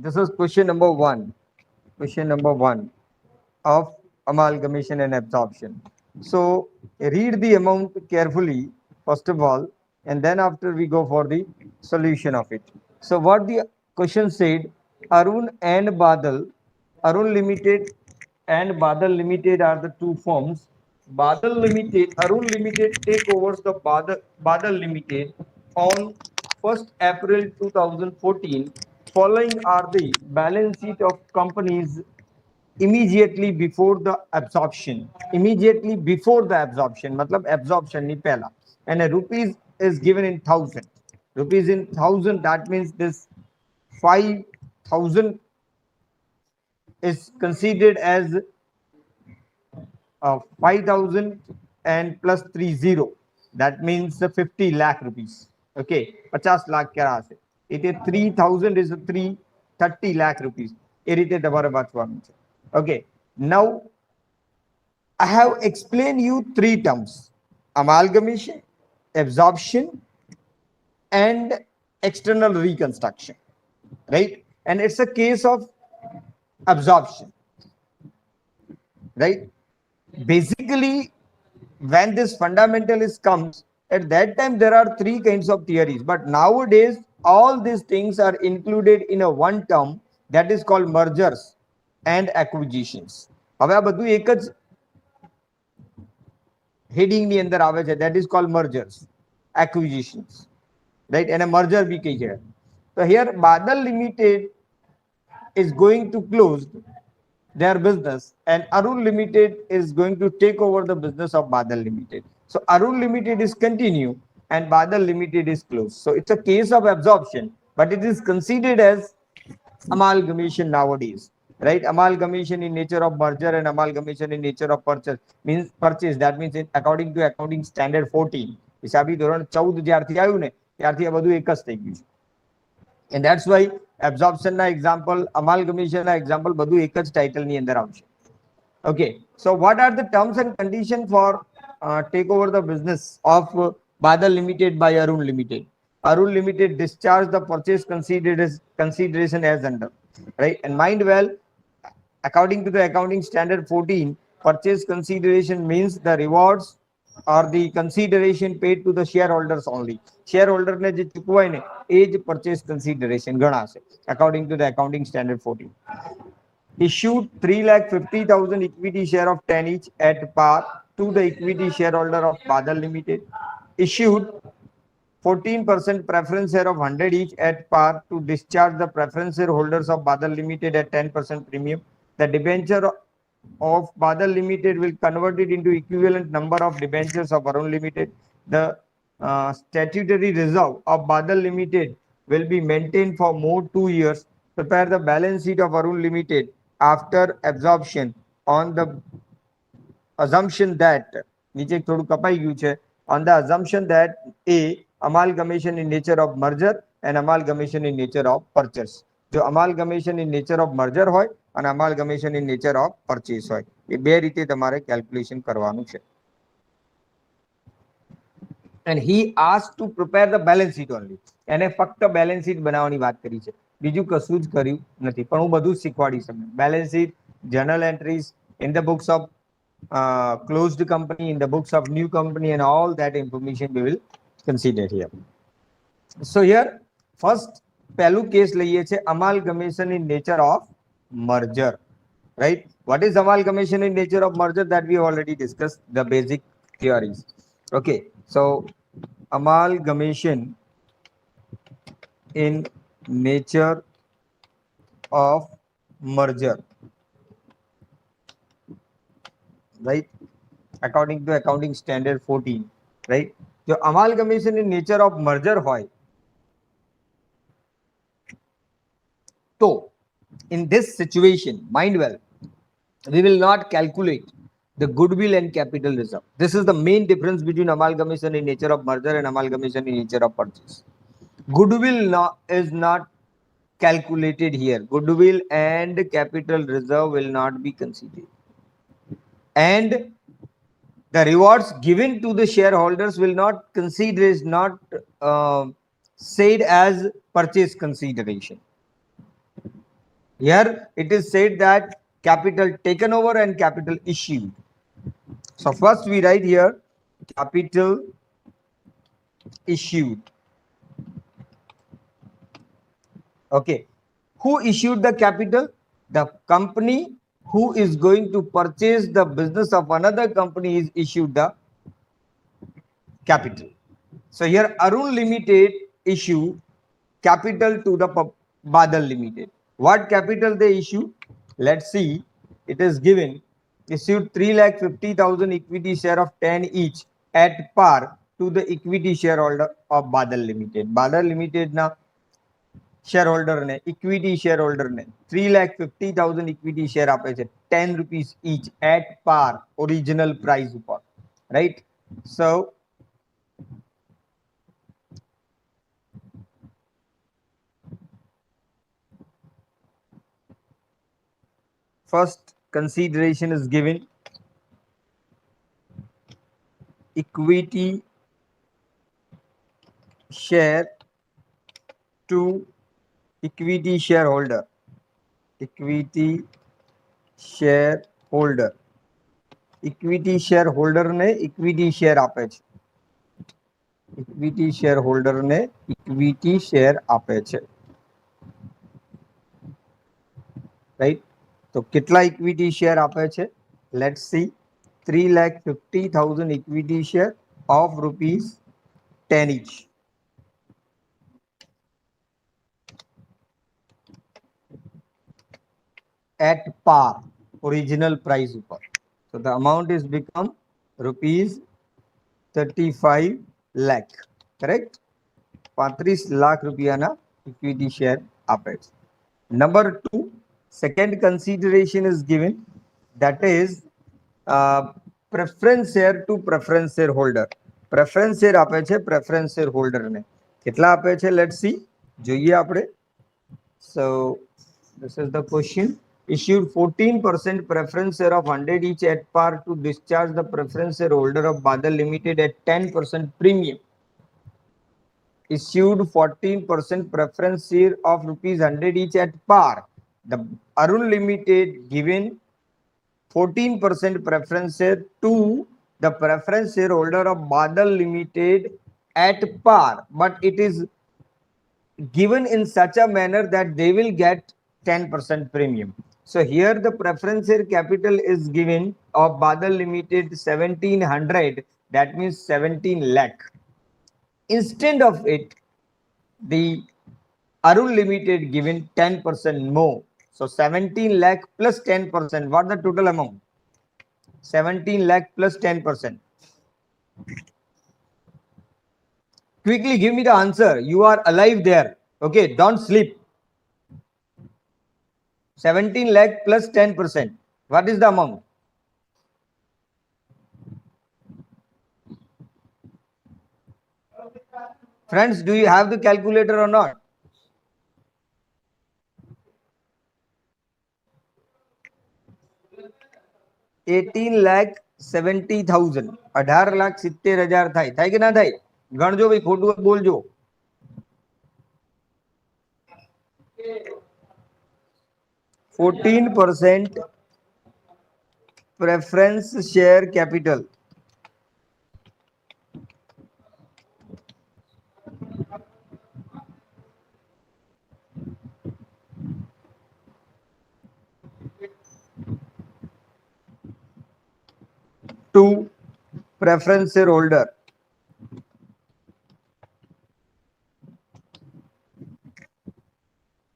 this is question number one. Question number one of amalgamation and absorption. So read the amount carefully, first of all, and then after we go for the solution of it. So what the question said, Arun and Badal, Arun Limited and Badal Limited are the two firms. Badal Limited, Arun Limited take over the Badal Limited on 1st April 2014. Following are the balance sheet of companies immediately before the absorption. Immediately before the absorption, matlab absorption ni pehla. And a rupees is given in thousand. Rupees in thousand, that means this 5,000 is considered as 5,000 and plus 30. That means 50 lakh rupees. Okay, 50 lakh kya ase. It is 3,000 is 330 lakh rupees. એ રીતે તમારે વાંચવાનું છે. Okay, now I have explained you three terms: amalgamation, absorption, and external reconstruction, right? And it's a case of absorption, right? Basically, when this fundamentalist comes, at that time there are three kinds of theories, but nowadays all these things are included in a one term that is called mergers and acquisitions. હવે આ બધું એક જ heading ની અંદર આવે છે, that is called mergers, acquisitions, right? And a merger bhi કહી છે. So here Badal Limited is going to close their business and Arun Limited is going to take over the business of Badal Limited. So Arun Limited is continue and Badal Limited is closed. So it's a case of absorption, but it is considered as amalgamation nowadays, right? Amalgamation in nature of merger and amalgamation in nature of purchase means purchase. That means according to accounting standard 14, હિસાબી ધોરણ 14 જ્યારથી આવ્યું ને ત્યારથી આ બધું એક જ થઈ ગયું છે. And that's why absorption na example, amalgamation na example બધું એક જ title ની અંદર આવશે. Okay, so what are the terms and conditions for take over the business of Badal Limited by Arun Limited? Arun Limited discharge the purchase consideration as under, right? And mind well, according to the accounting standard 14, purchase consideration means the rewards or the consideration paid to the shareholders only. Shareholder ne je ચૂકવાય ને એ જ purchase consideration ગણાશે according to the accounting standard 14. Issued 3,50,000 equity share of 10 each at par to the equity shareholder of Badal Limited. Issued 14% preference share of 100 each at par to discharge the preference shareholders of Badal Limited at 10% premium. The debenture of Badal Limited will convert it into equivalent number of debentures of Arun Limited. The statutory reserve of Badal Limited will be maintained for more 2 years. Prepare the balance sheet of Arun Limited after absorption on the assumption that નીચે થોડું કપાઈ ગયું છે, on the assumption that a amalgamation in nature of merger and amalgamation in nature of purchase. જો amalgamation in nature of merger હોય અને amalgamation in nature of purchase હોય, એ બે રીતે તમારે calculation કરવાનું છે. And he asked to prepare the balance sheet only. એને ફક્ત balance sheet બનાવવાની વાત કરી છે, બીજું કશું જ કર્યું નથી. પણ હું બધું જ શીખવાડીશ તમને. Balance sheet, journal entries in the books of closed company, in the books of new company, and all that information we will consider here. So here first પહેલું કેસ લઈએ છે amalgamation in nature of merger, right? What is amalgamation in nature of merger? That we already discussed the basic theories. Okay, so amalgamation in nature of merger, right? According to accounting standard 14, right? So amalgamation in nature of merger hoy, so in this situation, mind well, we will not calculate the goodwill and capital reserve. This is the main difference between amalgamation in nature of merger and amalgamation in nature of purchase. Goodwill is not calculated here. Goodwill and capital reserve will not be considered. And the rewards given to the shareholders will not consider, is not said as purchase consideration. Here it is said that capital taken over and capital issued. So first we write here capital issued. Okay. Who issued the capital? The company who is going to purchase the business of another company is issued the capital. So here Arun Limited issue capital to the Badal Limited. What capital they issue? Let's see. It is given issued 3,50,000 equity share of 10 each at par to the equity shareholder of Badal Limited. Badal Limited na shareholder ne equity shareholder ne 3,50,000 equity share આપે છે 10 rupees each at par original price ઉપર, right? So first consideration is given equity share to equity shareholder. Equity shareholder. Equity shareholder ને equity share આપે છે. Equity shareholder ને equity share આપે છે. Right? તો કેટલા equity share આપે છે? Let's see. 3,50,000 equity share of rupees 10 each. At par original price ઉપર. So the amount is become rupees 35 lakh. Correct? 35 lakh રૂપિયાના equity share આપે છે. Number 2, second consideration is given, that is preference share to preference shareholder. Preference share આપે છે preference shareholder ને. કેટલા આપે છે? Let's see. જોઈએ આપણે. So this is the question. Issued 14% preference share of 100 each at par to discharge the preference shareholder of Badal Limited at 10% premium. Issued 14% preference share of rupees 100 each at par. The Arun Limited given 14% preference share to the preference shareholder of Badal Limited at par, but it is given in such a manner that they will get 10% premium. So here the preference share capital is given of Badal Limited 1700, that means 17 lakh. Instead of it, the Arun Limited given 10% more. So 17 lakh plus 10%. What the total amount? 17 lakh plus 10%. Quickly give me the answer. You are alive there. Okay, don't sleep. 17 lakh plus 10%. What is the amount? Friends, do you have the calculator or not? $18,70,000. 18,70,000 થાય. થાય કે ના થાય? ગણજો ભાઈ, ખોટું બોલજો. 14% preference share capital. To preference shareholder.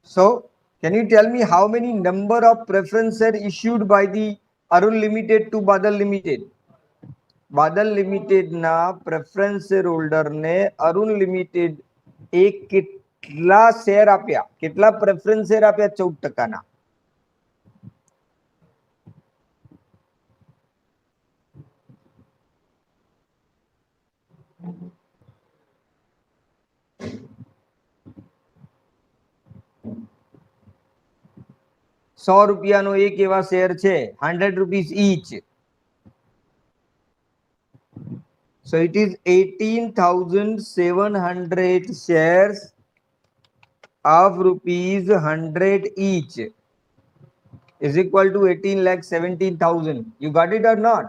So, can you tell me how many number of preference share issued by the Arun Limited to Badal Limited? Badal Limited na preference shareholder ne Arun Limited એક કેટલા share આપ્યા? કેટલા preference share આપ્યા? 14% ના. ₹100 એક એવા share છે, 100 rupees each. So it is 18,700 shares of rupees 100 each. is equal to 18,17,000. You got it or not?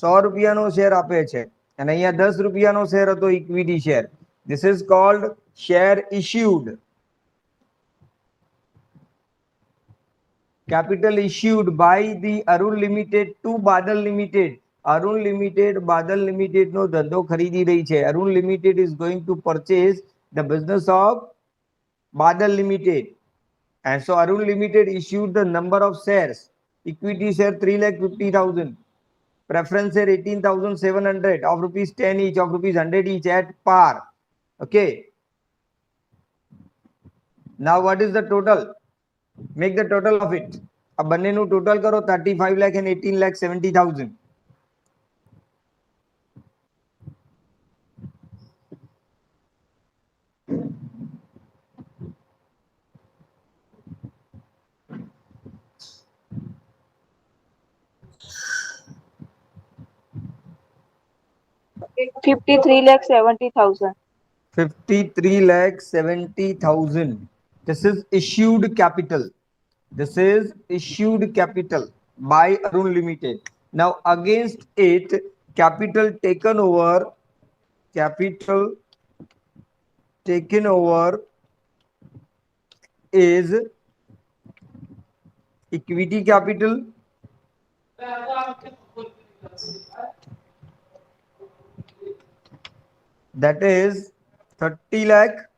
100 રૂપિયાનો શેર આપે છે અને અહીંયા 10 રૂપિયાનો શેર હતો equity share. This is called share issued. Capital issued by the Arun Limited to Badal Limited. Arun Limited, Badal Limited no ધંધો ખરીદી રહી છે. Arun Limited is going to purchase the business of Badal Limited. And so Arun Limited issued the number of shares. Equity share 3,50,000. Preference share 18,700 of rupees 10 each, of rupees 100 each at par. Okay. Now what is the total? Make the total of it. अब बन्ने नु total करो 35 lakh and 18,70,000. $53,70,000. 53,70,000. This is issued capital. This is issued capital by Arun Limited. Now against it, capital taken over is equity capital, that is 30 lakh,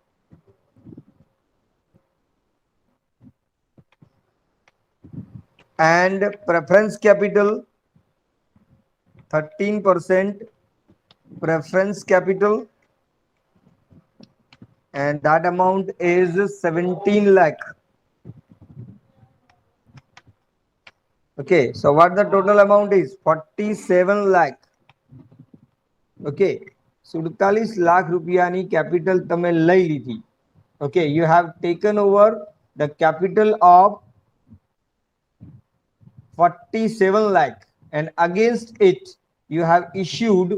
and preference capital 13% preference capital, and that amount is 17 lakh. Okay, so what the total amount is? 47 lakh. Okay, 47 lakh રૂપિયાની capital તમે લઈ લીધી. Okay, you have taken over the capital of 47 lakh, and against it you have issued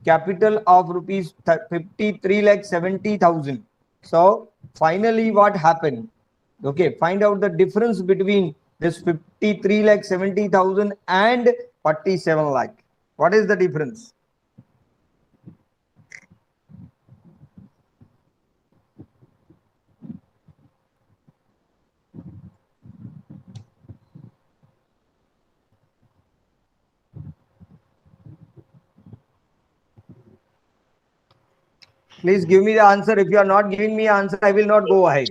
capital of rupees 53,70,000. So finally what happened? Okay, find out the difference between this 53,70,000 and 47 lakh. What is the difference? Please give me the answer. If you are not giving me answer, I will not go ahead.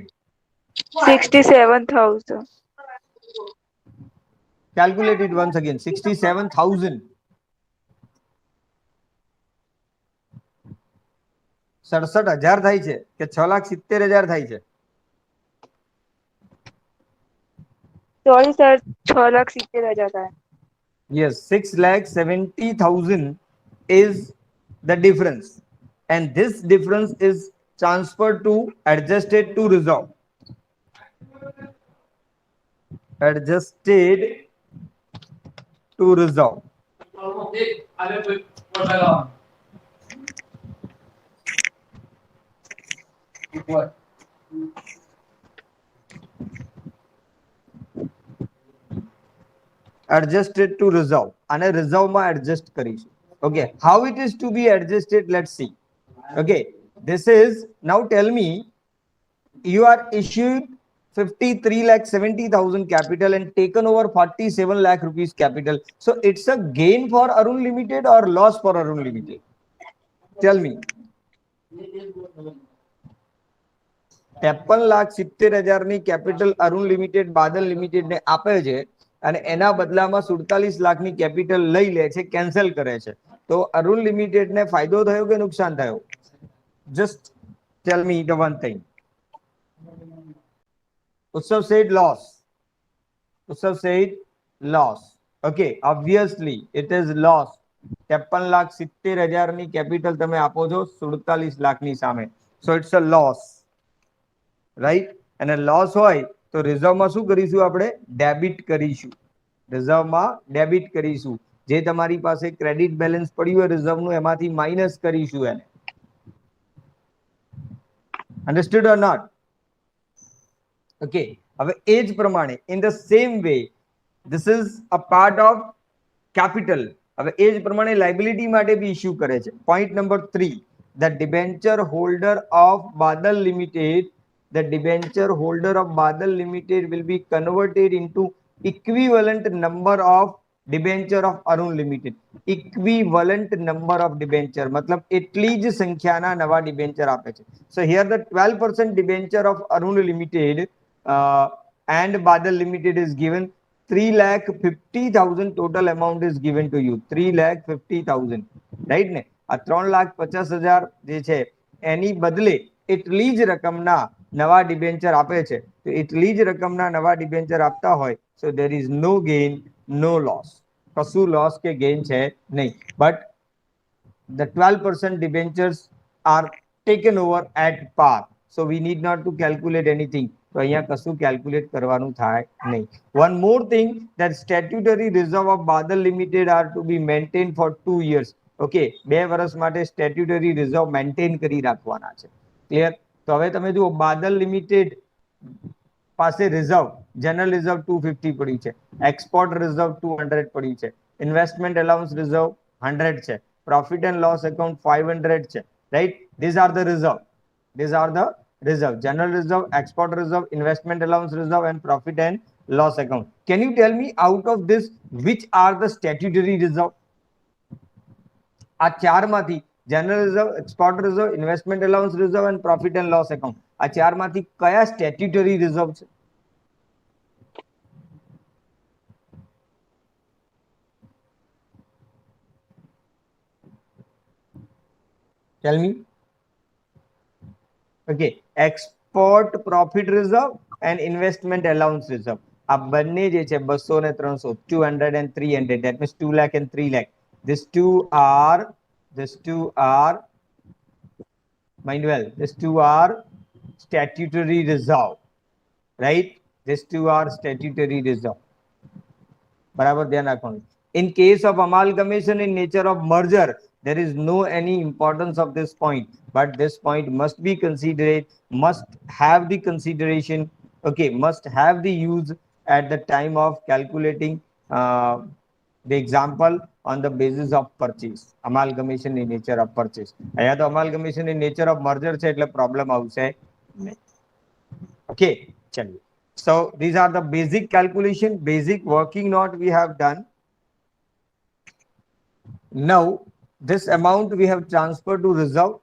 67,000. Calculate it once again. 67,000. 67,000 થાય છે કે 6,70,000 થાય છે? Sorry sir, 6,70,000. Yes, 6,70,000 is the difference, and this difference is transferred to adjusted to reserve. Adjusted to reserve. Adjusted to reserve. And a reserve ma adjust કરીશું. Okay, how it is to be adjusted? Let's see. Okay, this is, now tell me, you are issued 53,70,000 capital and taken over 47 lakh rupees capital. So it's a gain for Arun Limited or loss for Arun Limited? Tell me. 53,70,000 ની capital Arun Limited Badal Limited ને આપે છે અને એના બદલામાં 47 લાખની capital લઈ લે છે, કેન્સલ કરે છે. તો અરુણ લિમિટેડ ને ફાયદો થયો કે નુકસાન થયો? Just tell me the one thing. Utsav said loss. Utsav said loss. Okay, obviously it is loss. 53,70,000 ની capital તમે આપો છો 47 લાખની સામે. So it's a loss. Right? And a loss હોય તો રિઝર્વમાં શું કરીશું આપણે? ડેબિટ કરીશું. રિઝર્વમાં ડેબિટ કરીશું. જે તમારી પાસે ક્રેડિટ બેલેન્સ પડ્યું હોય રિઝર્વનું એમાંથી માઇનસ કરીશું એને. Understood or not? ઓકે, હવે એ જ પ્રમાણે in the same way this is a part of capital. હવે એ જ પ્રમાણે લાયબિલિટી માટે બી ઇસ્યુ કરે છે. Point number 3, the debenture holder of Badal limited, the debenture holder of Badal Limited will be converted into equivalent number of debenture of Arun Limited. Equivalent number of debenture मतलब એટલી જ સંખ્યાના નવા debenture આપે છે. So here the 12% debenture of Arun Limited and Badal Limited is given. 3,50,000 total amount is given to you. 3,50,000, right ને? આ 3,50,000 જે છે એની બદલે એટલી જ રકમના નવા ડિબેન્ચર આપે છે. તો એટલી જ રકમના નવા ડિબેન્ચર આપતા હોય, so there is no gain, no loss. કશું લોસ કે ગેઇન છે નહીં. But the 12% debentures are taken over at par, so we need not to calculate anything. તો અહીંયા કશું calculate કરવાનું થાય નહીં. One more thing, that statutory reserve of Badal Limited are to be maintained for 2 years. Okay, 2 વર્ષ માટે statutory reserve maintain કરી રાખવાના છે. ક્લિયર? તો હવે તમે જુઓ, બાદલ લિમિટેડ પાસે રિઝર્વ, જનરલ રિઝર્વ 250 પડ્યું છે, એક્સપોર્ટ રિઝર્વ 200 પડ્યું છે, ઇન્વેસ્ટમેન્ટ એલાઉન્સ રિઝર્વ 100 છે, પ્રોફિટ એન્ડ લોસ એકાઉન્ટ 500 છે, right? These are the reserve. These are the reserve: general reserve, export reserve, investment allowance reserve, and profit and loss account. Can you tell me out of this which are the statutory reserve? આ ચારમાંથી general reserve, export reserve, investment allowance reserve and profit and loss account, આ ચારમાંથી કયા statutory reserve છે? Tell me. Okay, export profit reserve and investment allowance reserve, આ બંને જે છે 200 ને 300, 200 and 300, that means 2 lakh and 3 lakh. These two are mind well, these two are statutory reserve, right? These two are statutory reserve. બરાબર ધ્યાન રાખવાનું. In case of amalgamation in nature of merger, there is no any importance of this point, but this point must be considered, must have the consideration, okay, must have the use at the time of calculating the example on the basis of purchase. Amalgamation in nature of purchase. અહીંયા તો amalgamation in nature of merger છે એટલે problem આવશે નહીં. Okay, ચલિए. So these are the basic calculation, basic working note we have done. Now this amount we have transferred to reserve.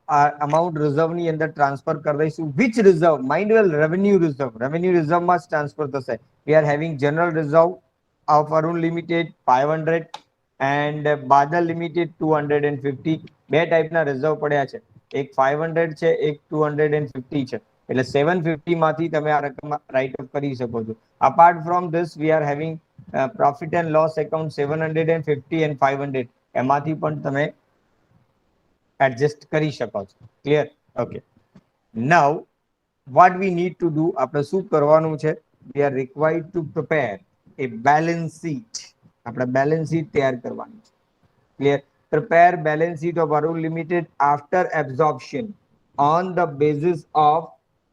Amount reserve ની અંદર transfer કરી દઈશું. Which reserve? Mind well, revenue reserve. Revenue reserve must transfer થશે. We are having general reserve of Arun Limited 500 and Badal Limited 250. બે ટાઈપના reserve પડ્યા છે, એક 500 છે, એક 250 છે. એટલે 750 માંથી તમે આ રકમ રાઇટ ઓફ કરી શકો છો. Apart from this we are having profit and loss account 750 and 500, એમાંથી પણ તમે એડજસ્ટ કરી શકો છો. Clear? Okay. Now what we need to do, આપણે શું કરવાનું છે? we are required to prepare a balance sheet. આપણે balance sheet તૈયાર કરવાની છે. Clear? Prepare balance sheet of Arun Limited after absorption on the basis of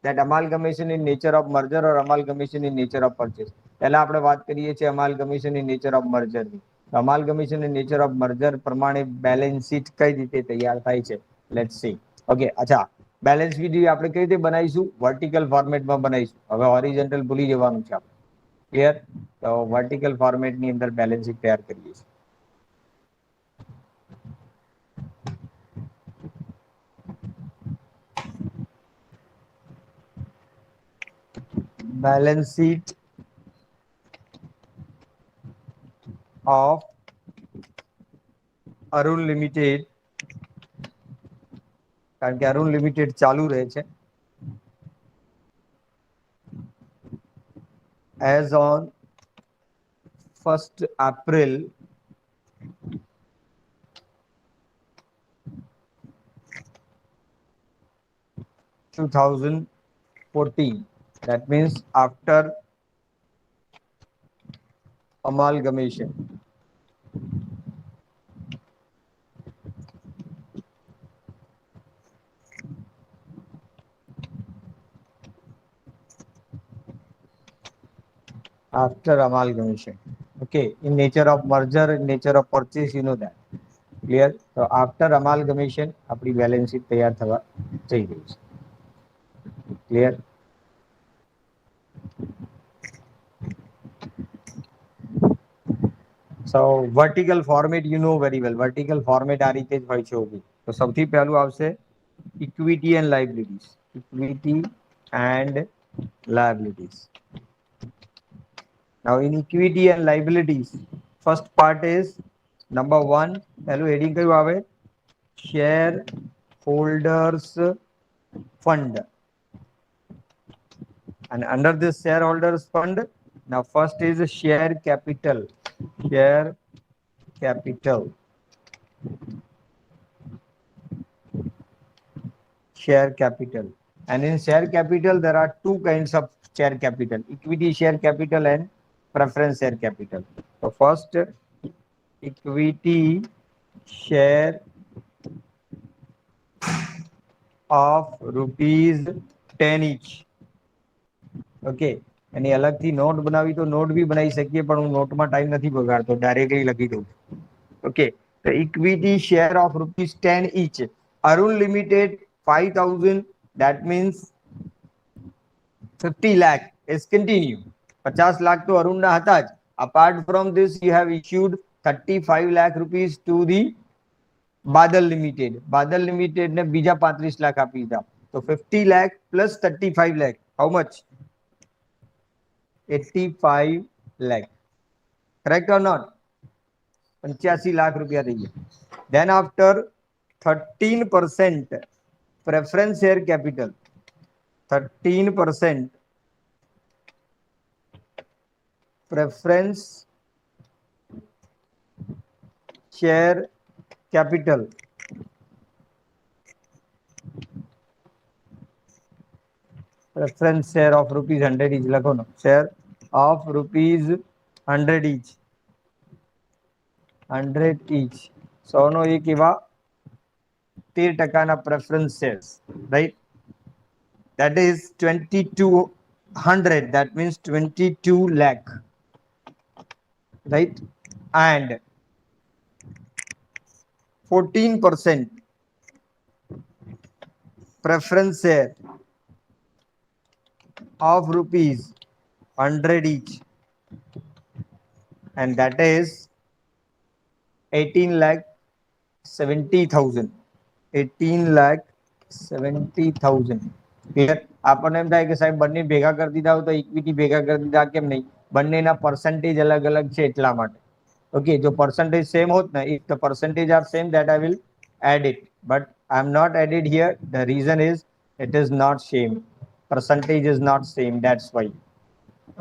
that amalgamation in nature of merger or amalgamation in nature of purchase. પહેલા આપણે વાત કરીએ છીએ amalgamation in nature of merger ની. amalgamation in nature of merger પ્રમાણે balance sheet કઈ રીતે તૈયાર થાય છે? Let's see. Okay, અચ્છા, balance sheet આપણે કઈ રીતે બનાવીશું? વર્ટિકલ ફોર્મેટમાં બનાવીશું. હવે હોરિઝોન્ટલ ભૂલી જવાનું છે આપણે. ક્લિયર? તો વર્ટિકલ ફોર્મેટની અંદર balance sheet તૈયાર કરીએ છીએ. balance sheet of Arun Limited, કારણ કે Arun Limited ચાલુ રહે છે, as on 1st April 2014. That means after amalgamation. after amalgamation. Okay, in nature of merger, in nature of purchase, you know that. Clear? So after amalgamation, આપણી balance sheet તૈયાર થવા જઈ રહી છે. Clear? So vertical format you know very well. Vertical format આ રીતે જ હોય છે ઓબી. તો સૌથી પહેલું આવશે equity and liabilities. Equity and liabilities. Now in equity and liabilities, first part is number 1, પહેલું heading કયું આવે? Shareholders fund. And under this shareholders fund, now first is share capital. Share capital. Share capital. And in share capital, there are two kinds of share capital: equity share capital and preference share capital. So first, equity share of rupees 10 each. Okay. એની અલગથી not બનાવી તો not be બનાવી શકીએ, પણ હું નોટમાં time નથી બગાડતો, directly લખી દઉં. ઓકે, તો equity share of rupees 10 each. Arun limited 5,000, that means 50 lakh is continue. 50 lakh તો અરુણના હતા જ. Apart from this, you have issued 35 lakh rupees to the Badal Limited. Badal Limited ને બીજા 35 લાખ આપી દીધા. તો 50 lakh plus 35 lakh, how much? 85 lakh. Correct or not? 85 lakh રૂપિયા થઈ ગયા. Then after 13% preference share capital, 13% preference share capital. Preference share of rupees 100 each. લખો ને, share of rupees 100 each. 100 each. 100 નો એક એવા 13% preference shares, right? That is 2200. That means 22 lakh, right? And 14% preference share of rupees 100 each, and that is 18 lakh 70,000. 18 lakh 70,000. Clear? આપણને એમ થાય કે સાહેબ બંને ભેગા કરી દીધા હોય તો ઇક્વિટી ભેગા કરી દીધા, કેમ નહીં? બંનેના પર્સન્ટેજ અલગ અલગ છે એટલા માટે. ઓકે, જો પર્સન્ટેજ સેમ હોત ને, if the percentage are same, that I will add it, but I am not added here. The reason is it is not same. Percentage is not same, that's why.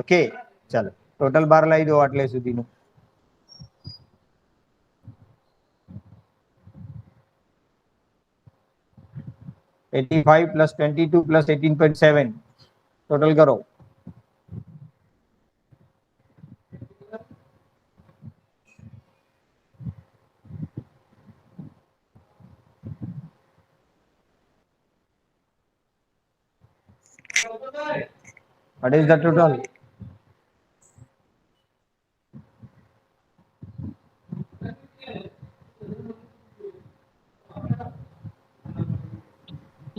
Okay, ચલો total બાર લાવી દો આટલે સુધીનું. 85 plus 22 plus 18.7 total करो. What is the total?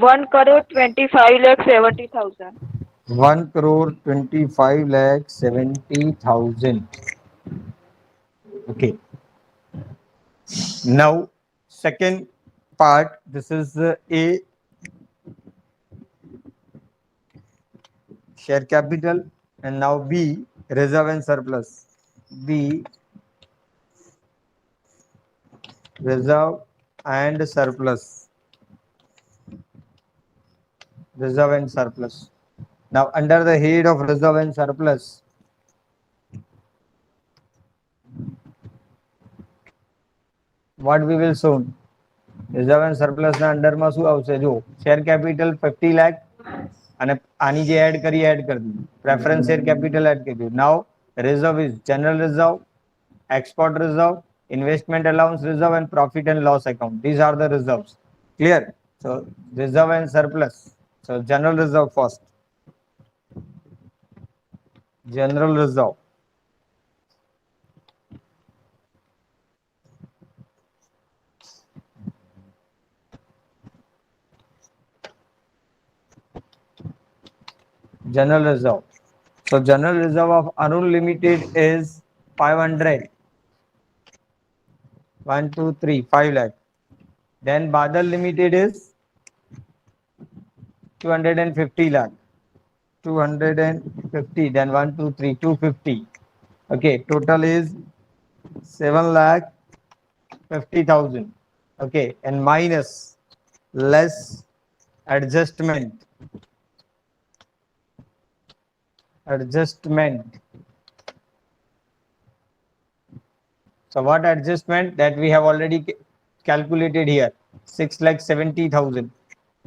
One crore 25,70,000. 1,25,70,000. Okay. Now, second part. This is A, share capital, and now B, reserve and surplus. B, reserve and surplus. Reserve and surplus. Now, under the head of reserve and surplus, what we will soon? Reserve and surplus ના અંડરમાં શું આવશે? જો share capital 50 lakh અને આની જે add કરી દીધું, preference share capital add કરી દીધું. Now reserve is general reserve, export reserve, investment allowance reserve, and profit and loss account. These are the reserves. Clear? So reserve and surplus. So general reserve first. general reserve. General reserve. So general reserve of Arun Limited is 500. 1, 2, 3, 5 lakh. Then Badal Limited is 250 lakh. 250. Then 1, 2, 3, 250. Okay, total is 7 lakh 50,000. Okay, and minus less adjustment. So what adjustment that we have already calculated here? 6 lakh 70,000.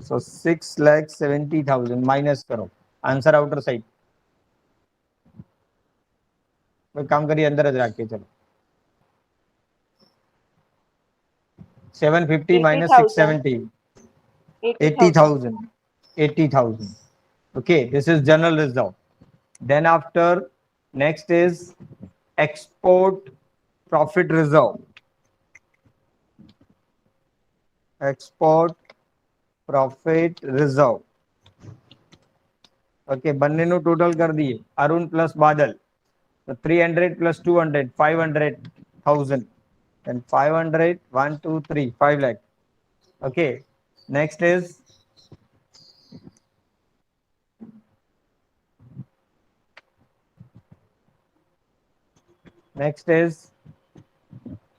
So 6 lakh 70,000 minus करो. Answer outer side. कोई काम करिए अंदर रख के चलो. 750 minus 670. 80,000. 80,000. Okay, this is general reserve. Then after, next is export profit reserve. Export profit reserve. Okay, બંને નું total कर दिए. Arun plus Badal. So 300 plus 200, 500,000. And 500, 1, 2, 3, 5 lakh. Okay, next is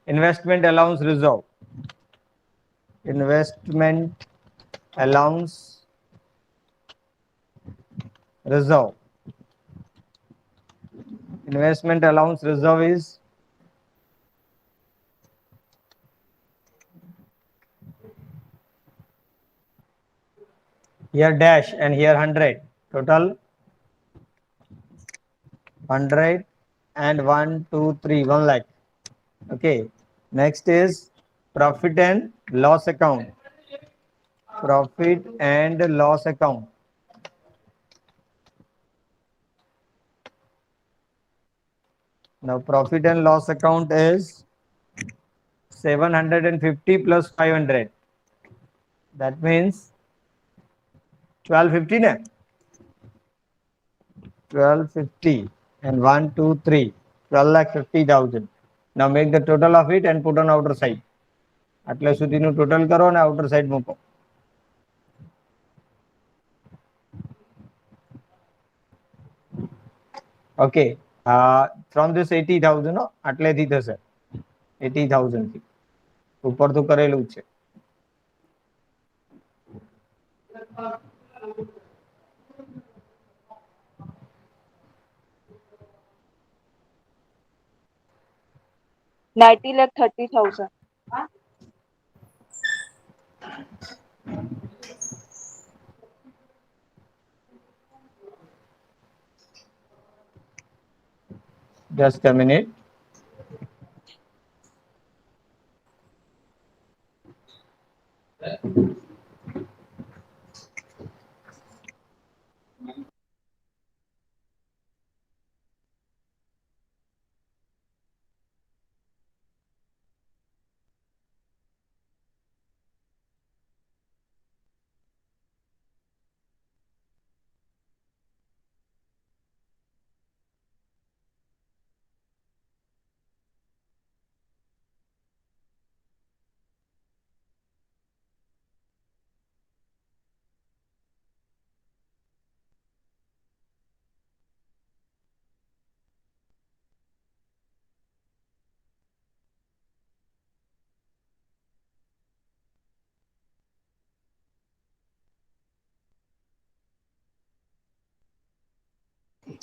investment allowance reserve. Investment allowance reserve. Investment allowance reserve is here dash and here 100. Total 100 and 1, 2, 3, 1 lakh. Okay, next is profit and loss account. Profit and loss account. Now profit and loss account is 750 plus 500. That means 1250 na? 1250 and 1, 2, 3, 12 lakh 50,000. Now make the total of it and put on outer side. આટલે સુધીનું total કરો અને outer side મૂકો. Okay, from this 80,000 આટલેથી થશે 80,000 થી ઉપર તો કરેલું જ છે. $90,30,000. Just a minute.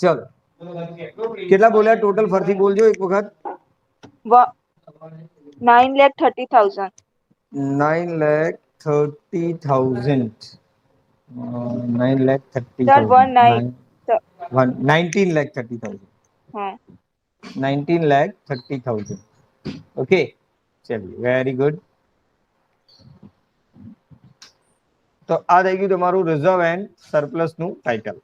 ચલો કેટલા બોલ્યા ટોટલ ફરથી બોલજો એક વખત. 9,30,000. 9,30,000. 9,30,000. Sir, 19. Sir, 19,30,000. हाँ. 19,30,000. Okay, ચलिए very good. તો આ થઈ ગયું તમારું રિઝર્વ એન્ડ સરપ્લસ નું title.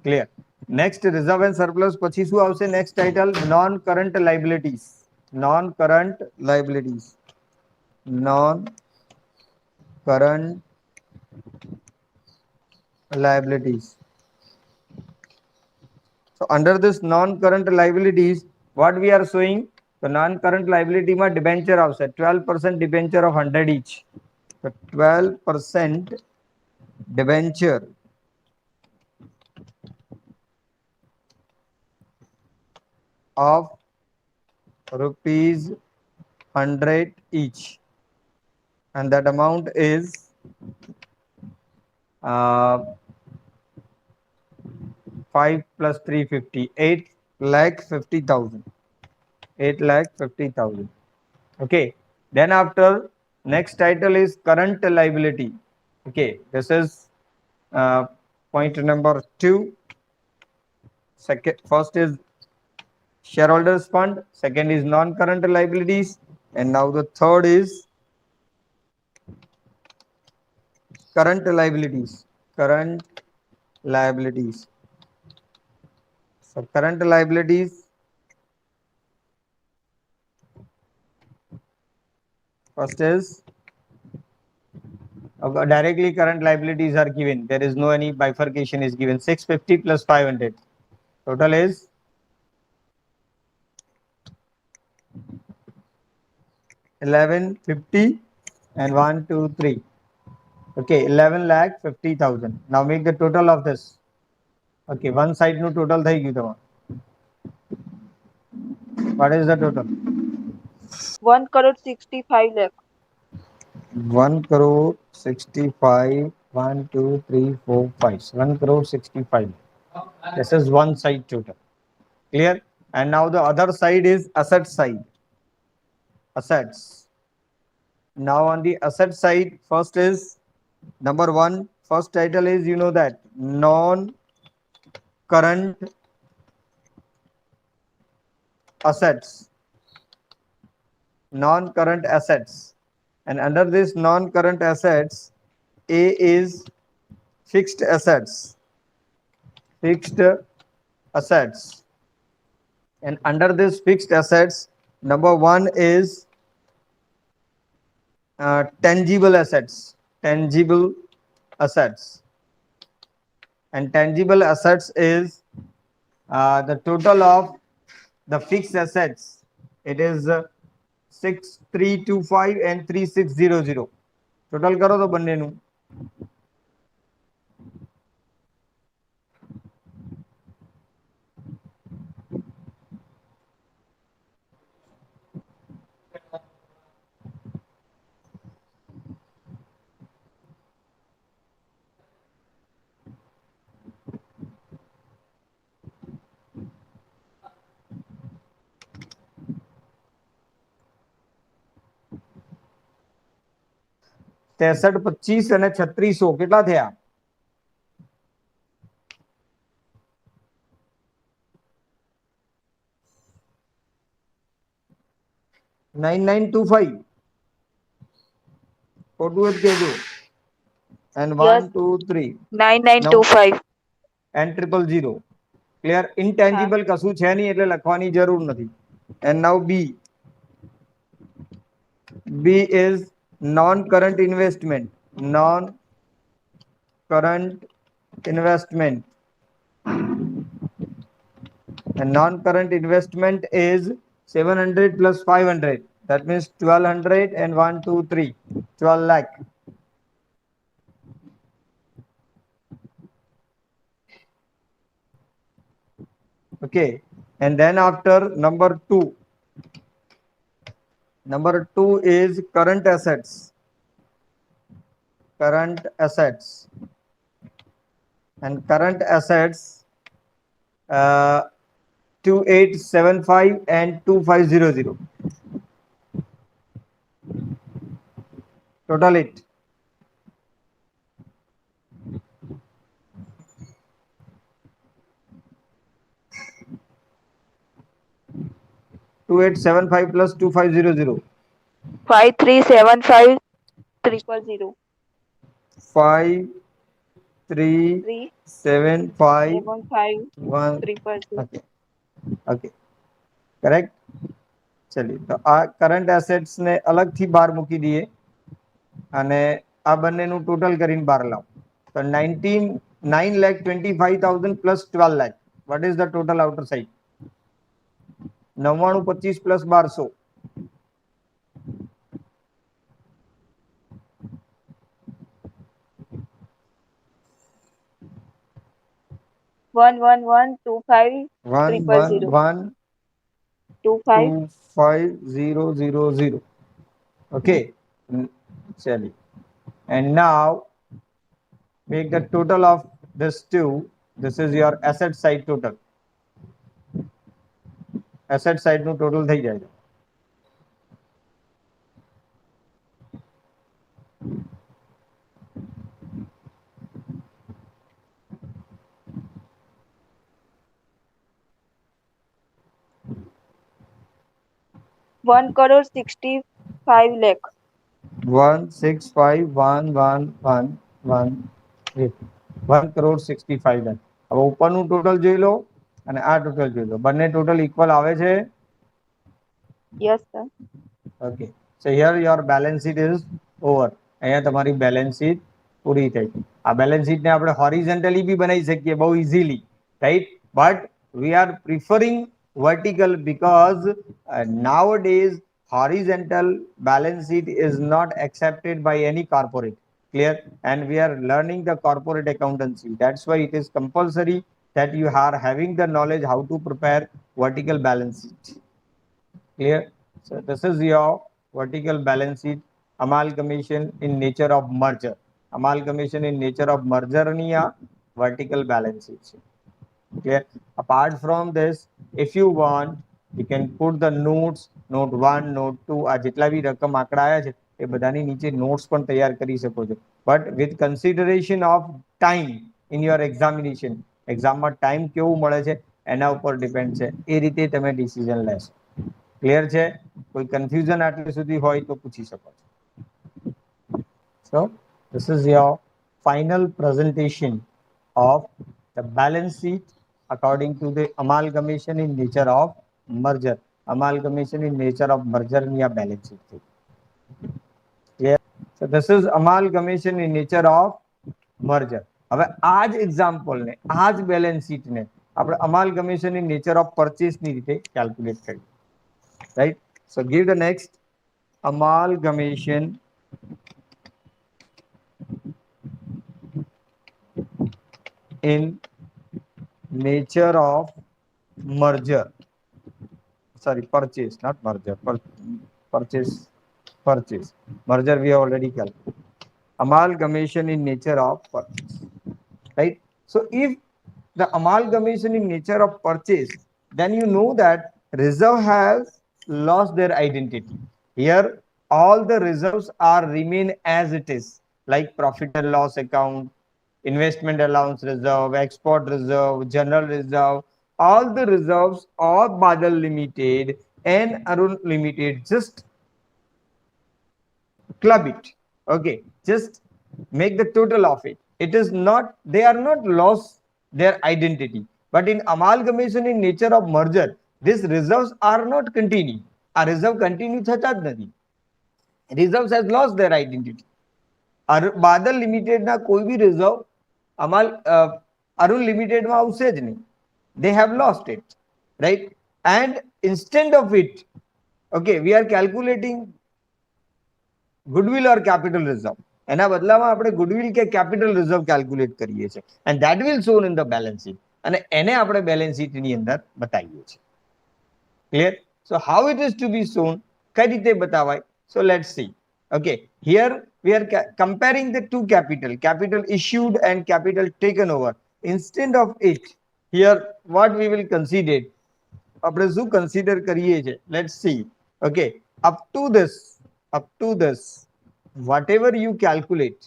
Clear? Next reserve and surplus પછી શું આવશે next title non current liabilities non current liabilities non current liabilities. So under this non-current liabilities, what we are showing, the non-current liability માં debenture આવશે 12% debenture of 100 each. So 12% debenture of rupees 100 each, and that amount is 5 plus 350, 8,50,000. 8,50,000. Okay. Then after next title is current liability. Okay. This is point number 2. Second, first is shareholders fund. Second is non-current liabilities. And now the third is current liabilities. Current liabilities. So current liabilities. First is directly current liabilities are given. There is no any bifurcation is given. 650 plus 500. Total is 1150 and 1, 2, 3. Okay, 11,50,000. Now make the total of this. Okay, one side no total થઈ ગયું તમારું. What is the total? 1,65,00,000. 1 crore 65. 1, 2, 3, 4, 5. 1 crore 65. This is one side total. Clear? And now the other side is asset side. Assets. Now on the asset side, first is number 1. First title is you know that non-current assets. Non-current assets. And under this non-current assets, A is fixed assets. Fixed assets. And under this fixed assets, number 1 is tangible assets. Tangible assets. And tangible assets is the total of the fixed assets. It is 6325 and 3600. Total करो तो બંનેનું. તેસઠ 25 અને 3600 કેટલા થયા 9925 ખોટું જ કહેજો and 1 Yes. 2 3 9925. and 000 clear intangible કશું છે નહીં એટલે લખવાની જરૂર નથી and now B is non current investment and non current investment is 700 plus 500, that means 1200 and 1 2 3 12 lakh. Okay, and then after number 2 is current assets. And current assets 2875 and 2500. Total it. Two eight seven five plus 2500. 5375 000. 5 3751. 3.0. Okay. Okay. Correct. ચલિए તો આ current assets ને અલગથી બહાર મૂકી દઈએ અને આ બંનેનું ટોટલ કરીને બહાર લાવો તો 9,25,000 plus 12 lakh. What is the total outer side? 9925 plus 1200. 11125 11125,000. Okay. Chali. And now make the total of this two. This is your asset side total. Asset side નું total થઈ જાય. ₹1 crore 65 lakh. 165,111,1 crore 65 lakh. હવે ઉપરનું total જોઈ લો અને આ total જોઈ લો. બંને ટોટલ ઇક્વલ આવે છે? Yes, sir. Okay. So here your balance sheet is over. અહીંયા તમારી balance sheet પૂરી થઈ. આ balance sheet ને આપણે horizontally બી બનાવી શકીએ બહુ easily, right? But we are preferring vertical because nowadays horizontal balance sheet is not accepted by any corporate. Clear? And we are learning the corporate accountancy. That's why it is compulsory that you are having the knowledge how to prepare vertical balance sheet. Clear? So this is your vertical balance sheet. Amalgamation in nature of merger. Amalgamation in nature of merger ની આ vertical balance sheet છે. Clear? Apart from this, if you want, you can put the notes, note 1, note 2. આ જેટલા બી રકમ આંકડા આવ્યા છે એ બધાની નીચે notes પણ તૈયાર કરી શકો છો. But with consideration of time in your examination, એક્ઝામમાં ટાઈમ કેવું મળે છે એના ઉપર ડિપેન્ડ છે. એ રીતે તમે ડિસિઝન લેશો. ક્લિયર છે? કોઈ કન્ફ્યુઝન આટલે સુધી હોય તો પૂછી શકો છો. So this is your final presentation of the balance sheet according to the amalgamation in nature of merger. Amalgamation in nature of merger ની આ balance sheet છે. Clear? So this is amalgamation in nature of merger. હવે આ જ example ને આ જ balance sheet ને આપણે amalgamation in nature of purchase ની રીતે કેલ્ક્યુલેટ કરીએ. Right? So give the next amalgamation in nature of merger. Sorry, purchase, not merger. Purchase. Merger we have already calculated. Amalgamation in nature of purchase. Right? So if the amalgamation in nature of purchase, then you know that reserve has lost their identity. Here all the reserves are remain as it is, like profit and loss account, investment allowance reserve, export reserve, general reserve. All the reserves of Badal Limited and Arun Limited, just club it. Okay, just make the total of it. It is not, they are not lost their identity, but in amalgamation in nature of merger, these reserves are not continuing. A reserve continue થતા જ નથી. Reserves has lost their identity. Badal Limited ના કોઈ બી reserve Arun Limited માં આવશે જ નહીં. They have lost it, right? And instead of it, okay, we are calculating goodwill or capital reserve. એના બદલામાં આપણે goodwill કે capital reserve calculate કરીએ છીએ, and that will shown in the balance sheet. અને એને આપણે balance sheet ની અંદર બતાવીએ છીએ. Clear? So how it is to be shown? કઈ રીતે બતાવાય? So let's see. Okay, here we are comparing the two capital issued and capital taken over. Instead of it, here what we will consider, આપણે શું consider કરીએ છીએ? Let's see. Okay, up to this, whatever you calculate,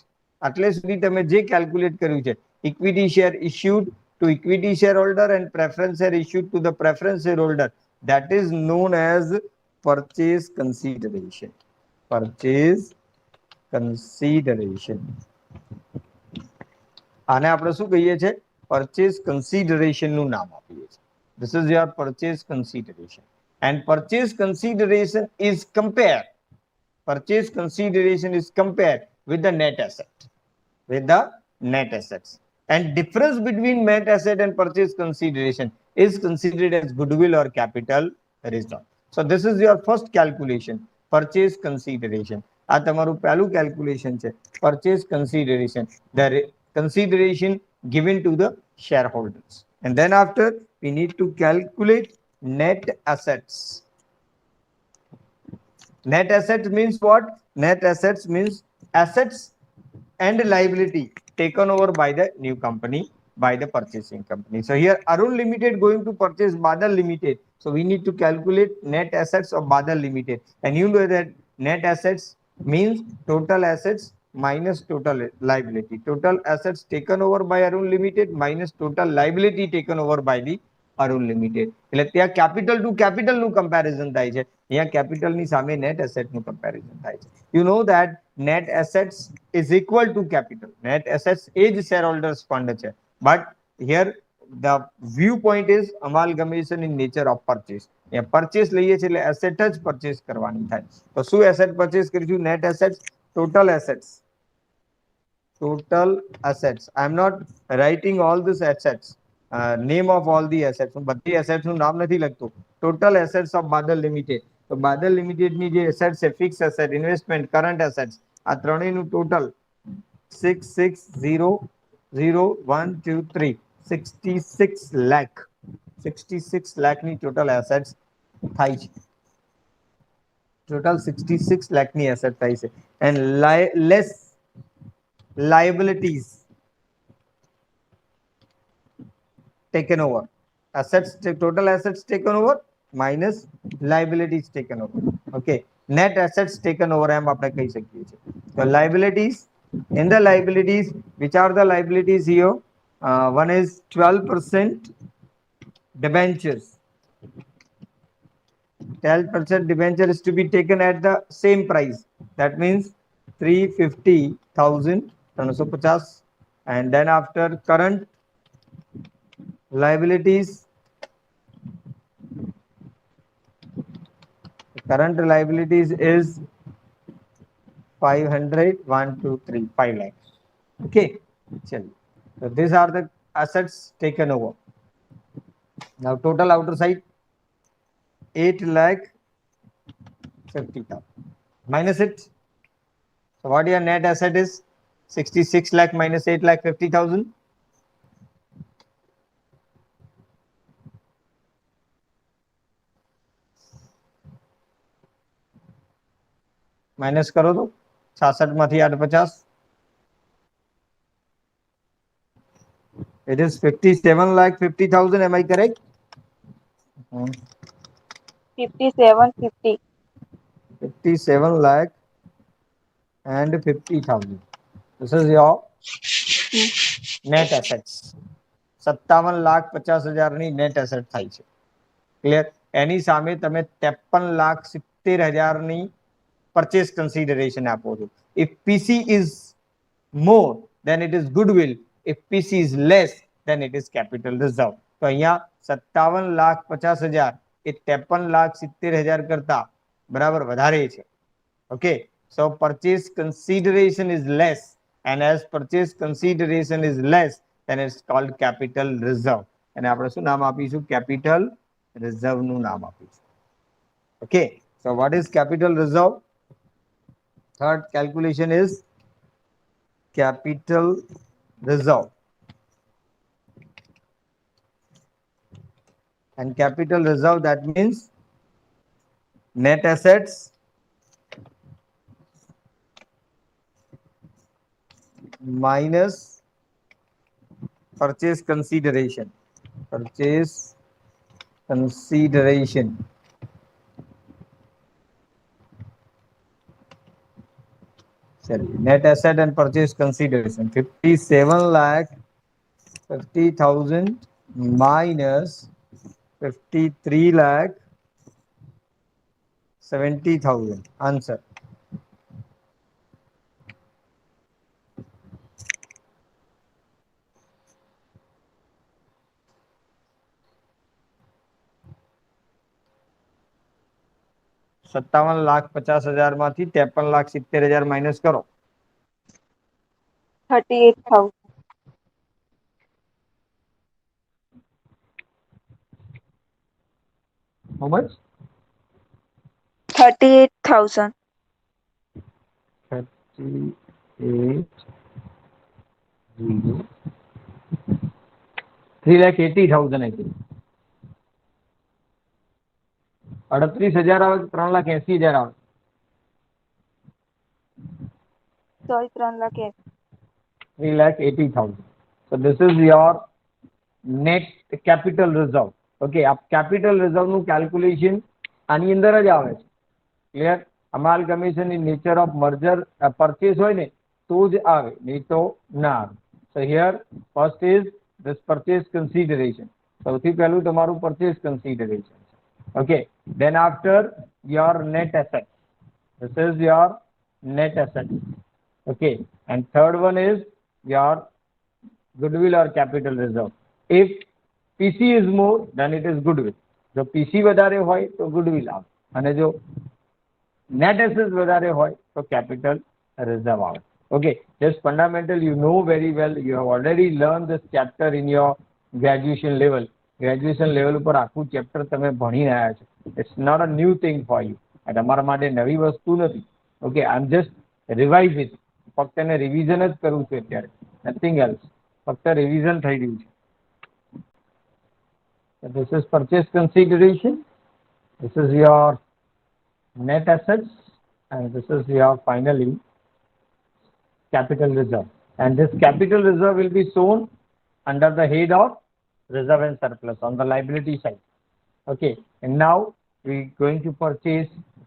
આટલે સુધી તમે જે calculate કર્યું છે, equity share issued to equity shareholder and preference share issued to the preference shareholder, that is known as purchase consideration. Purchase consideration. આને આપણે શું કહીએ છીએ? પરચેસ કન્સિડરેશન નું નામ આપીએ છીએ. This is your purchase consideration, and purchase consideration is compared. Purchase consideration is compared with the net asset, with the net assets. And difference between net asset and purchase consideration is considered as goodwill or capital reserve. So this is your first calculation, purchase consideration. આ તમારું પહેલું calculation છે, purchase consideration, the consideration given to the shareholders. And then after we need to calculate net assets. Net assets means what? Net assets means assets and liability taken over by the new company, by the purchasing company. So here Arun Limited going to purchase Badal Limited. So we need to calculate net assets of Badal Limited. And you know that net assets means total assets minus total liability. Total assets taken over by Arun Limited minus total liability taken over by the Arun Limited. એટલે ત્યાં capital to capital નું comparison થાય છે. અહીંયા capital ની સામે net asset નું comparison થાય છે. You know that net assets is equal to capital. Net assets is shareholders fund છે. But here the viewpoint is amalgamation in nature of purchase. અહીંયા purchase લઈએ છીએ એટલે asset જ purchase કરવાની થાય. તો શું asset purchase કરીશું? Net assets, total assets. Total assets. I am not writing all these assets. Name of all the assets. બધી assets નું નામ નથી લખતું. Total assets of Badal Limited. તો Badal Limited ની જે assets છે, fixed asset, investment, current assets, આ ત્રણેયનું total 66,00123 66 lakh. 66 lakh ની total assets થાય છે. Total 66 lakh ની asset થાય છે. And less liabilities taken over. Assets, total assets taken over minus liabilities taken over. Okay. Net assets taken over એમ આપણે કહી શકીએ છીએ. So liabilities, in the liabilities, which are the liabilities here? One is 12% debentures. 12% debenture is to be taken at the same price. That means 350,000, 350, and then after current liabilities, current liabilities is 500, 1, 2, 3, 5 lakhs. Okay. So these are the assets taken over. Now total outer side 8,50,000 minus it. So what your net asset is? 66 lakh minus 8,50,000. Minus करो तो 66 માંથી 850. It is 57,50,000. Am I correct? 5750. 57 lakh and 50,000. This is your net assets. 57,50,000 ની net asset થાય છે. Clear? એની સામે તમે 53,70,000 ની purchase consideration આપો છો. If PC is more, then it is goodwill. If PC is less, then it is capital reserve. તો અહીંયા 57,50,000 એ 53,70,000 કરતા બરાબર વધારે છે. Okay, so purchase consideration is less, and as purchase consideration is less, then it's called capital reserve. અને આપણે શું નામ આપીશું? capital reserve નું નામ આપીશું. Okay, so what is capital reserve? Third calculation is capital reserve. And capital reserve, that means net assets minus purchase consideration. Purchase consideration. Sorry, net asset and purchase consideration. 57,50,000 minus 53,70,000. Answer. 57,50,000 માંથી 53,70,000 minus કરો. 38,000. How much? 38,000. 38, 3,80,000 actually. 38,000 આવે 3,80,000 આવે. Sorry, 3,80,000. 3,80,000. So this is your net capital reserve. Okay, आप capital reserve નું calculation આની અંદર જ આવે છે. Clear? Amalgamation in nature of merger purchase હોય ને તો જ આવે, નહીં તો ના આવે. So here first is this purchase consideration. સૌથી પહેલું તમારું purchase consideration. Okay, then after your net asset. This is your net asset. Okay, and third one is your goodwill or capital reserve. If PC is more, then it is goodwill. જો PC વધારે હોય તો goodwill આવે, અને જો net assets વધારે હોય તો capital reserve આવે. Okay, just fundamental, you know very well, you have already learned this chapter in your graduation level. Graduation level ઉપર આખું chapter તમે ભણી રહ્યા છો. It's not a new thing for you. આ તમારા માટે નવી વસ્તુ નથી. Okay, I'm just revise it. ફક્ત એને રિવિઝન જ કરું છું અત્યારે, નથિંગ એલ્સ. ફક્ત રિવિઝન થઈ રહ્યું છે. This is purchase consideration, this is your net assets, and this is your finally capital reserve. And this capital reserve will be shown under the head of reserve and surplus on the liability side. Okay, and now we going to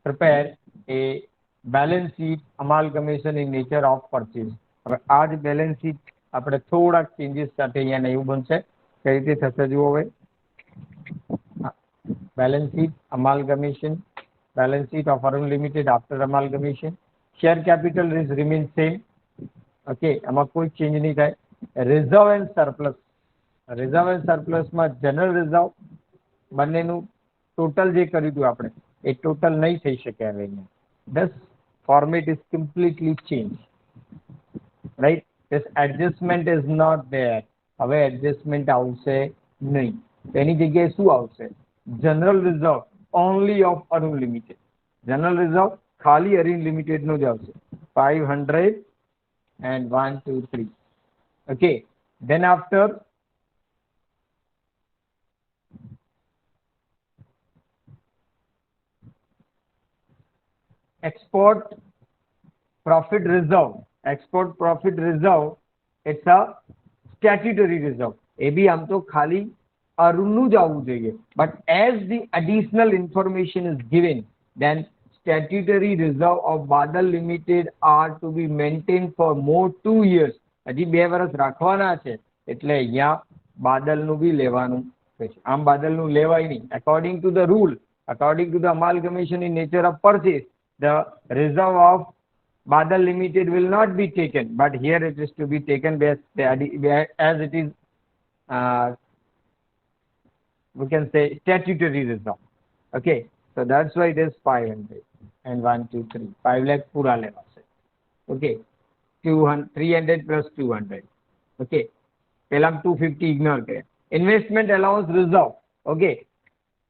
prepare a balance sheet amalgamation in nature of purchase. હવે આ જ balance sheet આપણે થોડાક changes સાથે અહીંયા એવું બનશે. કઈ રીતે થશે જુઓ હવે. Balance sheet amalgamation, balance sheet of Arun Limited after amalgamation. Share capital is remain same. Okay, આમાં કોઈ change નહીં થાય. Reserve and surplus. Reserve and surplus માં general reserve બંનેનું total જે કર્યું હતું આપણે એ total નહીં થઈ શકે હવે અહીંયા. Thus format is completely changed. Right? This adjustment is not there. હવે adjustment આવશે નહીં. એની જગ્યાએ શું આવશે? General reserve only of Arun Limited. General reserve ખાલી Arun Limited નો જ આવશે. 500 and 1, 2, 3. Okay. Then after export profit reserve. Export profit reserve, it's a statutory reserve. એ બી આમ તો ખાલી અરુણનું જ આવવું જોઈએ. But as the additional information is given, then statutory reserve of Badal Limited are to be maintained for more 2 years. હજી 2 વર્ષ રાખવાના છે, એટલે અહીંયા બાદલનું બી લેવાનું છે. આમ બાદલનું લેવાય નહીં. According to the rule, according to the amalgamation in nature of purchase, the reserve of Badal Limited will not be taken, but here it is to be taken as it is we can say statutory reserve. Okay, so that's why it is 500 and 1, 2, 3. 5 lakh pura leva se. Okay, 200, 300 plus 200. Okay, pelam 250 ignore kare. Investment allowance reserve. Okay,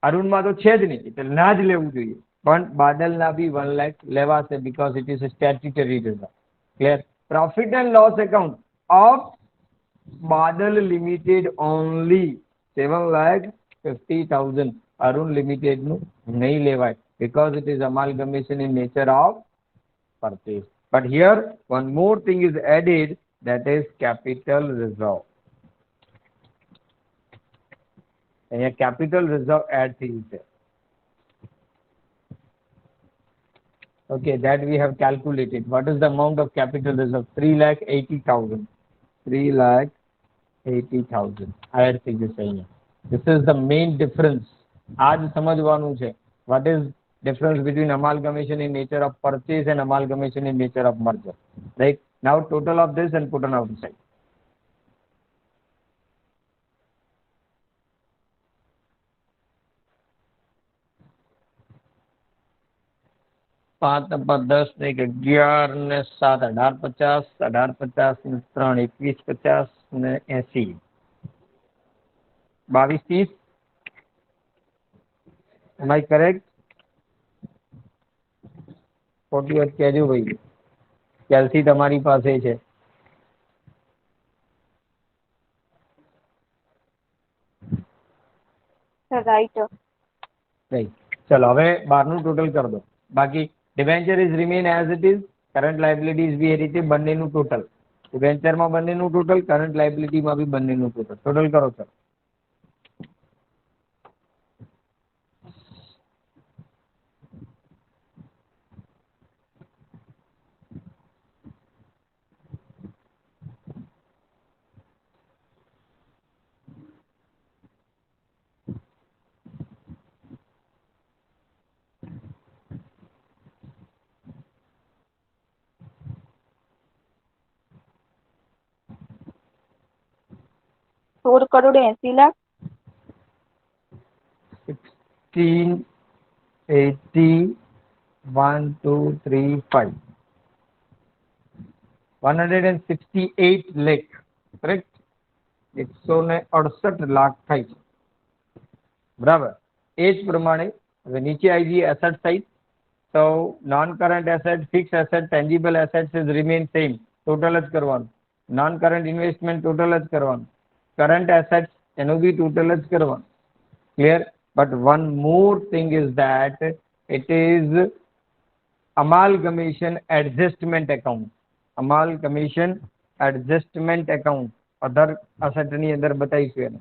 Arun માં તો છે જ નહીં, એટલે ના જ લેવું જોઈએ. પણ બાદલના બી 1 lakh લેવાશે because it is a statutory reserve. Clear? Profit and loss account of Badal Limited only 7,50,000. Arun Limited નું નહીં લેવાય because it is amalgamation in nature of purchase. But here one more thing is added, that is capital reserve. And a capital reserve add things there. Okay, that we have calculated. What is the amount of capital reserve? 3,80,000. 3,80,000. Add things અહીંયા. This is the main difference. आज समझवानुं છે. What is difference between amalgamation in nature of purchase and amalgamation in nature of merger? Right? Now total of this and put on outside. 5 ને 5 10 ને 11 ને 7 18 50 18 50 ને 3 21 50 ને 80 22 30 am I correct? 48 કહેજો ભાઈ, કેલ્સી તમારી પાસે છે. Sir right. ચલો હવે બહારનું ટોટલ કરી દો. બાકી debenture is remain as it is, current liabilities બી એ રીતે બંનેનું ટોટલ, ડિબેન્ચરમાં બંનેનું ટોટલ, કરંટ લાયબિલિટીમાં બી બંનેનું ટોટલ. ટોટલ કરો સર. ₹16 કરોડ 80 લાખ. 16 80 1 2 3 5 168 લાખ, કરેક્ટ? 168 લાખ થાય છે, બરાબર. એ જ પ્રમાણે હવે નીચે આવી જઈએ એસેટ સાઇડ. તો non current asset, fix asset, tangible assets is remain same, total જ કરવાનું. નોન કરંટ ઇન્વેસ્ટમેન્ટ ટોટલ જ કરવાનું. કરંટ એસેટ્સ એનું બી ટોટલ જ કરવાનું. Clear? But one more thing is that it is amalgamation adjustment account. amalgamation adjustment account અધર અસેટની અંદર બતાવીશું એને.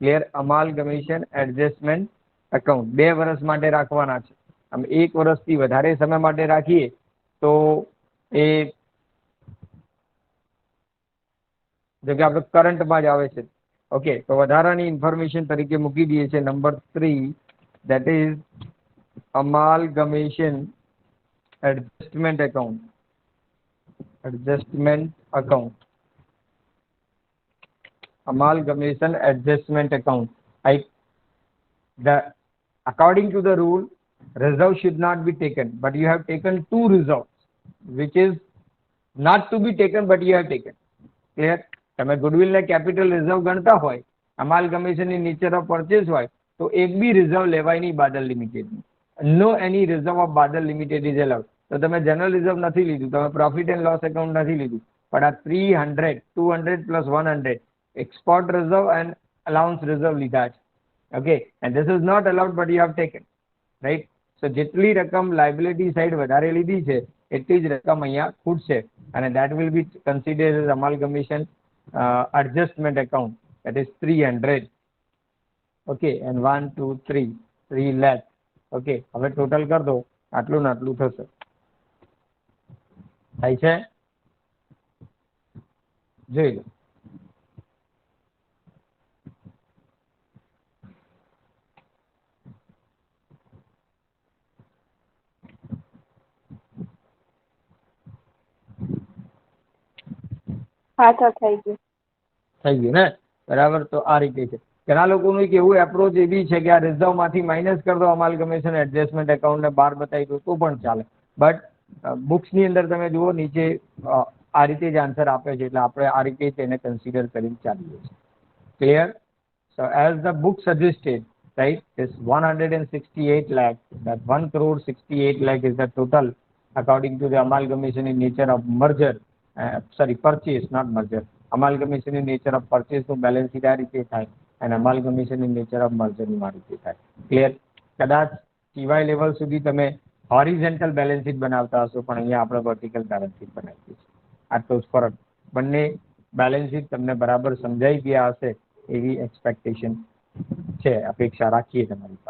ક્લિયર? amalgamation adjustment account 2 વર્ષ માટે રાખવાના છે. આમ 1 વર્ષથી વધારે સમય માટે રાખીએ તો એ જો કે આપણે કરંટમાં જ આવે છે. ઓકે, તો વધારાની ઇન્ફોર્મેશન તરીકે મૂકી દઈએ છે number 3, that is amalgamation adjustment account. Adjustment account. Amalgamation adjustment account. According to the rule, reserve should not be taken, but you have taken 2 reserves, which is not to be taken, but you have taken. Clear? તમે goodwill ને capital reserve ગણતા હોય, અમાલગમેશન ની nature of purchase હોય, તો એક બી reserve લેવાય નહીં Badal limited. No any reserve of Badal limited is allowed. તો તમે જનરલ રિઝર્વ નથી લીધું, તમે પ્રોફિટ એન્ડ લોસ એકાઉન્ટ નથી લીધું, પણ આ 300 200 plus 100 export reserve and allowance reserve લીધા છે. Okay, and this is not allowed, but you have taken, right? So જેટલી રકમ લાયબિલિટી સાઈડ વધારે લીધી છે એટલી જ રકમ અહીંયા ખૂટશે, અને that will be considered as amalgamation adjustment account, that is 300. okay, and 1 2 3 lakh. okay, હવે ટોટલ કર દો, આટલું ને આટલું થશે. થાય છે? જોઈ લો. હા સર થઈ ગયું. થઈ ગયું ને? બરાબર. તો આ રીતે છે. ઘણા લોકોનું એક એવું એપ્રોચ એવી છે કે આ રિઝર્વ માંથી માઇનસ કરી દો અમાલગમેશન એડજસ્ટમેન્ટ એકાઉન્ટ ને બહાર બતાવી દો તો પણ ચાલે. બટ બુક્સ ની અંદર તમે જુઓ નીચે આ રીતે જ આન્સર આપે છે, એટલે આપણે આ રીતે તેને કન્સિડર કરીને ચાલીએ છીએ. Clear? So as the book suggested, right, is 168 lakh, that 1,68 lakh is the total according to the amalgamation in nature of merger, purchase, not merger. amalgamation in nature of purchase નું balance sheet આ રીતે થાય, અને amalgamation in nature of merger નું આ રીતે થાય. Clear? કદાચ ટીવાય લેવલ સુધી તમે હોરિઝોન્ટલ બેલેન્સ શીટ બનાવતા હશો, પણ અહીંયા આપણે વર્ટિકલ બેલેન્સ શીટ બનાવીએ છીએ. આટલો જ ફરક. બંને બેલેન્સ શીટ તમને બરાબર સમજાઈ ગયા હશે એવી એક્સપેક્ટેશન છે, અપેક્ષા રાખીએ તમારી પાસે.